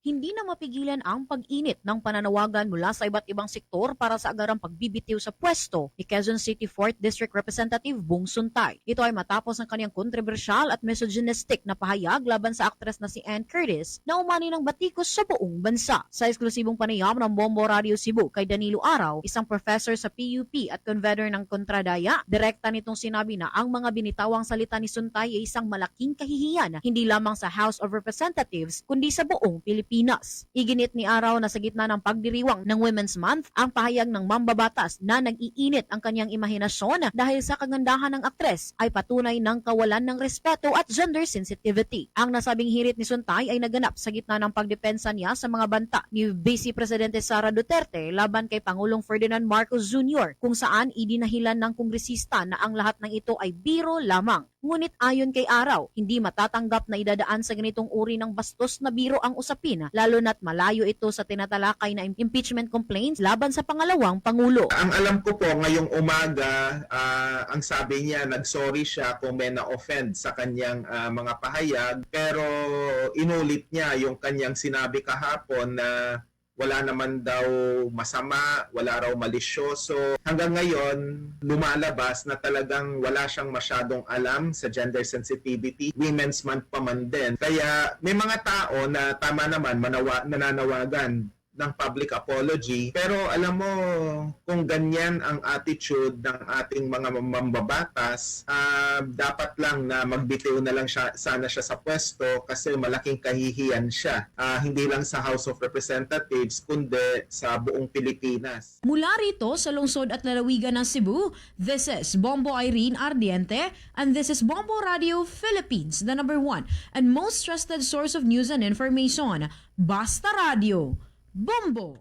Hindi na mapigilan ang pag-init ng pananawagan mula sa iba't ibang sektor para sa agarang pagbibitiw sa pwesto ni Quezon City 4th District Representative Bong Suntay. Ito ay matapos ang kanyang kontrobersyal at misogynistic na pahayag laban sa aktres na si Ann Curtis na umani ng batikos sa buong bansa. Sa eksklusibong panayam ng Bombo Radio Cebu kay Danilo Araw, isang professor sa PUP at convener ng Kontradaya, direkta nitong sinabi na ang mga binitawang salita ni Suntay ay isang malaking kahihiyan hindi lamang sa House of Representatives kundi sa buong Pilipinas. Iginit ni Araw na sa gitna ng pagdiriwang ng Women's Month, ang pahayag ng mambabatas na nag-iinit ang kanyang imahinasyon dahil sa kagandahan ng aktres ay patunay ng kawalan ng respeto at gender sensitivity. Ang nasabing hirit ni Suntay ay naganap sa gitna ng pagdepensa niya sa mga banta ni Vice Presidente Sara Duterte laban kay Pangulong Ferdinand Marcos Jr. kung saan idinahilan ng kongresista na ang lahat ng ito ay biro lamang. Ngunit ayon kay Araw, hindi matatanggap na idadaan sa ganitong uri ng bastos na biro ang usapin, lalo na't malayo ito sa tinatalakay na impeachment complaints laban sa pangalawang Pangulo. Ang alam ko po, ngayong umaga, ang sabi niya, nag-sorry siya kung may na-offend sa kanyang mga pahayag, pero inulit niya yung kanyang sinabi kahapon na wala naman daw masama, wala raw malisyoso. Hanggang ngayon, lumalabas na talagang wala siyang masyadong alam sa gender sensitivity. Women's Month pa man din. Kaya may mga tao na tama naman nananawagan ng public apology. Pero alam mo, kung ganyan ang attitude ng ating mga mambabatas, dapat lang na magbitiw na lang sana siya sa pwesto kasi malaking kahihiyan siya. Hindi lang sa House of Representatives, kundi sa buong Pilipinas. Mula rito sa lungsod at lalawigan ng Cebu, this is Bombo Irene Ardiente and this is Bombo Radio Philippines, the #1 and most trusted source of news and information. Basta Radio. Bombo!